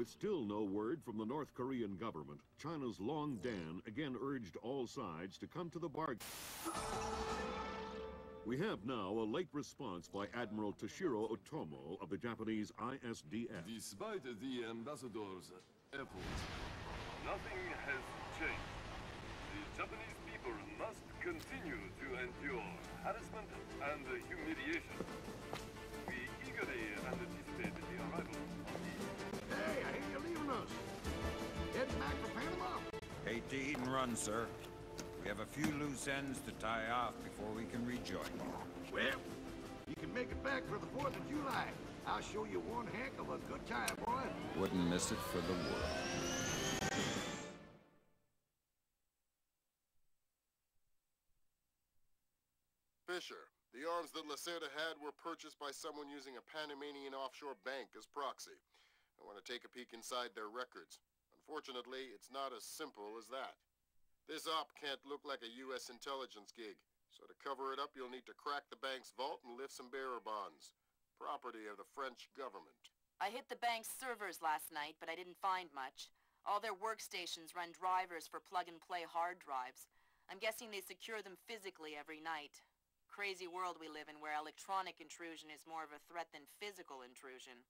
With still no word from the North Korean government, China's Long Dan again urged all sides to come to the bargain. We have now a late response by Admiral Toshiro Otomo of the Japanese ISDF. Despite the ambassador's efforts, nothing has changed. The Japanese people must continue to endure harassment and humiliation. We eagerly anticipate the arrival of the... Hey, I hear you're leaving us. Heading back for Panama? Hate to eat and run, sir. We have a few loose ends to tie off before we can rejoin you. Well, you can make it back for the 4th of July. I'll show you one heck of a good time, boy. Wouldn't miss it for the world. Fisher, the arms that Lacerda had were purchased by someone using a Panamanian offshore bank as proxy. I want to take a peek inside their records. Unfortunately, it's not as simple as that. This op can't look like a U.S. intelligence gig, so to cover it up, you'll need to crack the bank's vault and lift some bearer bonds. Property of the French government. I hit the bank's servers last night, but I didn't find much. All their workstations run drivers for plug-and-play hard drives. I'm guessing they secure them physically every night. Crazy world we live in where electronic intrusion is more of a threat than physical intrusion.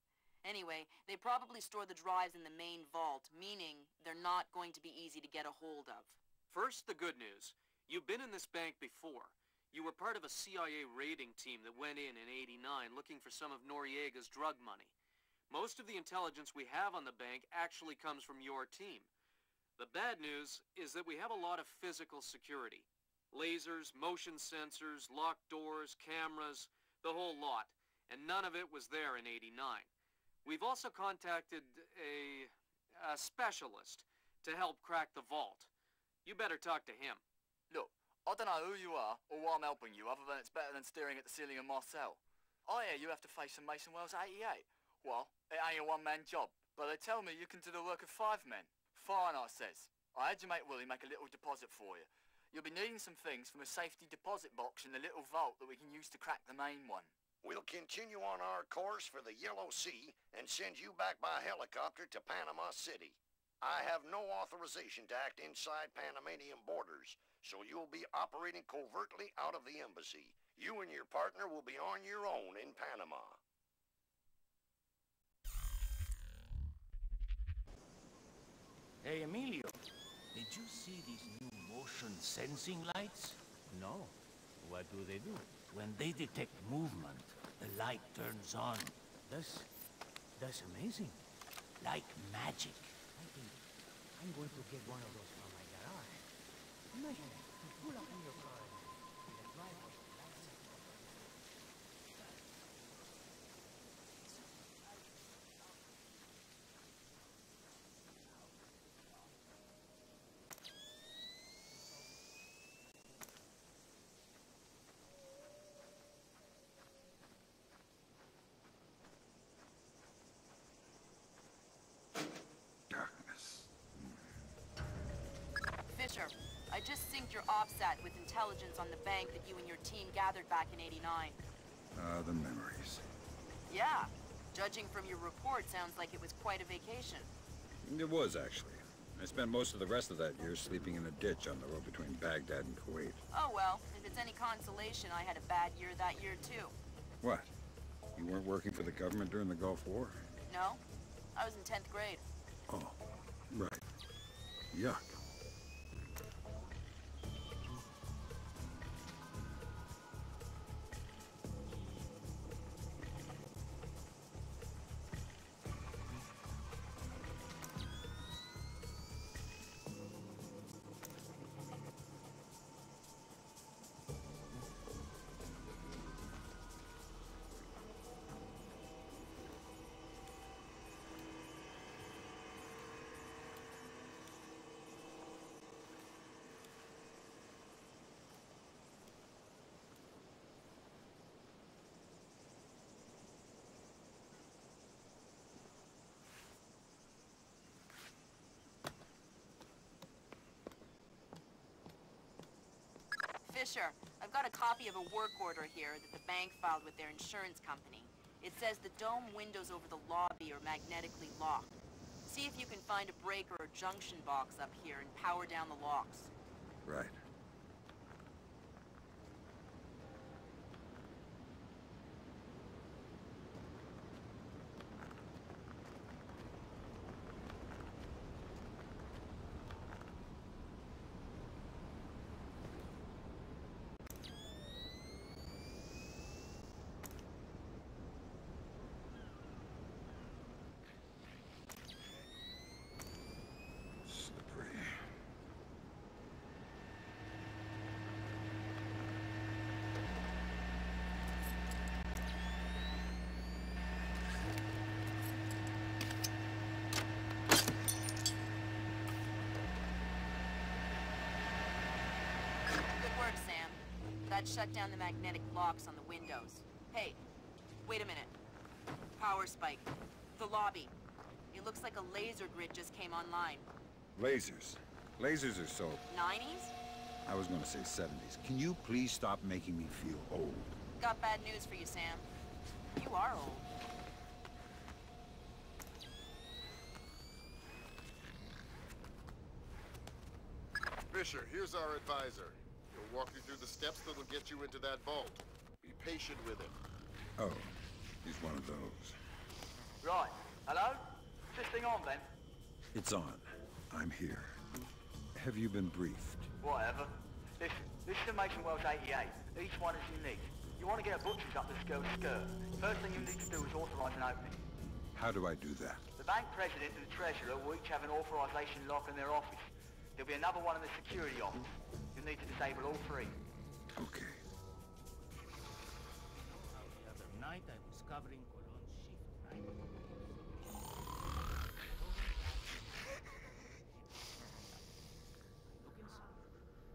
Anyway, they probably store the drives in the main vault, meaning they're not going to be easy to get a hold of. First, the good news. You've been in this bank before. You were part of a CIA raiding team that went in '89 looking for some of Noriega's drug money. Most of the intelligence we have on the bank actually comes from your team. The bad news is that we have a lot of physical security. Lasers, motion sensors, locked doors, cameras, the whole lot. And none of it was there in '89. We've also contacted a specialist to help crack the vault. You better talk to him. Look, I don't know who you are or why I'm helping you, other than it's better than staring at the ceiling of my cell. I hear you have to face some Mason Wells 88. Well, it ain't a one-man job, but they tell me you can do the work of 5 men. Fine, I says. I had your mate Willie make a little deposit for you. You'll be needing some things from a safety deposit box in the little vault that we can use to crack the main one. We'll continue on our course for the Yellow Sea and send you back by helicopter to Panama City. I have no authorization to act inside Panamanian borders, so you'll be operating covertly out of the embassy. You and your partner will be on your own in Panama. Hey, Emilio, did you see these new motion sensing lights? No. What do? When they detect movement, the light turns on. That's amazing. Like magic. I think I'm going to get one of those from my garage. Imagine, you pull up in your car and the driveway lights up. Fisher, I just synced your OPSAT with intelligence on the bank that you and your team gathered back in '89. The memories. Yeah. Judging from your report, sounds like it was quite a vacation. It was, actually. I spent most of the rest of that year sleeping in a ditch on the road between Baghdad and Kuwait. Oh well, if it's any consolation, I had a bad year that year too. What? You weren't working for the government during the Gulf War? No. I was in 10th grade. Oh, right. Yuck. Fisher, I've got a copy of a work order here that the bank filed with their insurance company. It says the dome windows over the lobby are magnetically locked. See if you can find a breaker or junction box up here and power down the locks. Right. Good work, Sam. That shut down the magnetic locks on the windows. Hey, wait a minute. Power spike. The lobby. It looks like a laser grid just came online. Lasers. Lasers are so... 90s? I was gonna say 70s. Can you please stop making me feel old? Got bad news for you, Sam. You are old. Fisher, here's our advisor. He'll walk you through the steps that'll get you into that vault. Be patient with him. Oh, he's one of those. Right. Hello? Is this thing on, then? It's on. I'm here. Have you been briefed? Whatever. Listen, this is the Mason Wells 88. Each one is unique. You want to get a butcher's up the skirt. First thing you need to do is authorize an opening. How do I do that? The bank president and the treasurer will each have an authorization lock in their office. There'll be another one in the security office. You'll need to disable all three. Okay. The other night I was covering Cologne's shift, right? Look inside, and I hear.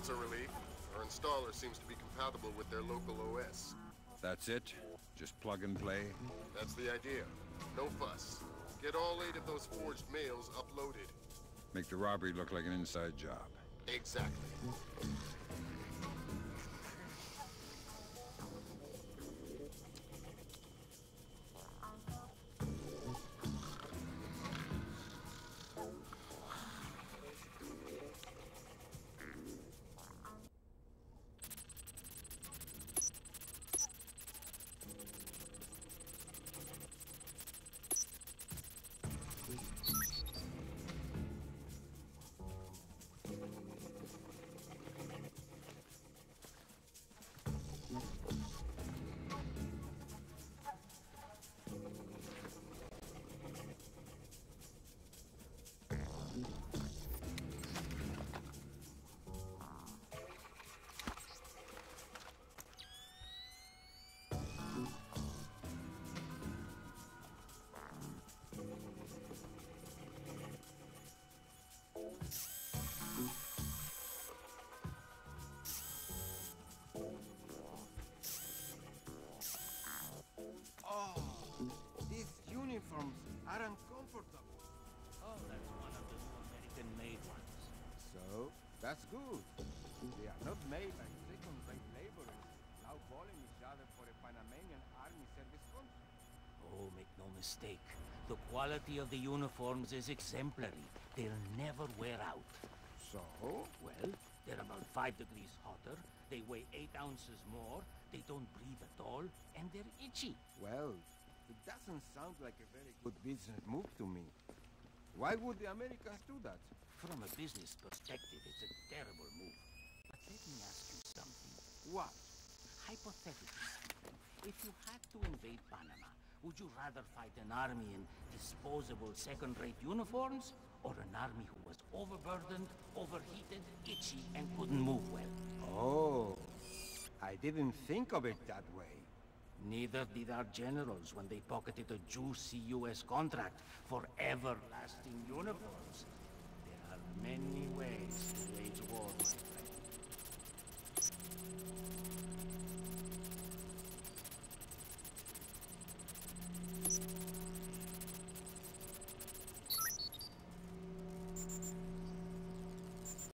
That's a relief. Our installer seems to be compatible with their local OS. That's it? Just plug and play? That's the idea. No fuss. Get all 8 of those forged mails uploaded. Make the robbery look like an inside job. Exactly. uniforms are uncomfortable. Oh, that's one of the new American-made ones. So, that's good. They are not made by second-rate laborers now calling each other for a Panamanian army service contract. Oh, make no mistake. The quality of the uniforms is exemplary. They'll never wear out. So? Well, they're about 5 degrees hotter, they weigh 8 ounces more, they don't breathe at all, and they're itchy. Well, It doesn't sound like a very good business move to me. Why would the Americans do that? From a business perspective, it's a terrible move. But let me ask you something. What? Hypothetically speaking, if you had to invade Panama, would you rather fight an army in disposable second-rate uniforms, or an army who was overburdened, overheated, itchy, and couldn't move well? Oh, I didn't think of it that way. Neither did our generals when they pocketed a juicy U.S. contract for everlasting uniforms. There are many ways to wage war, my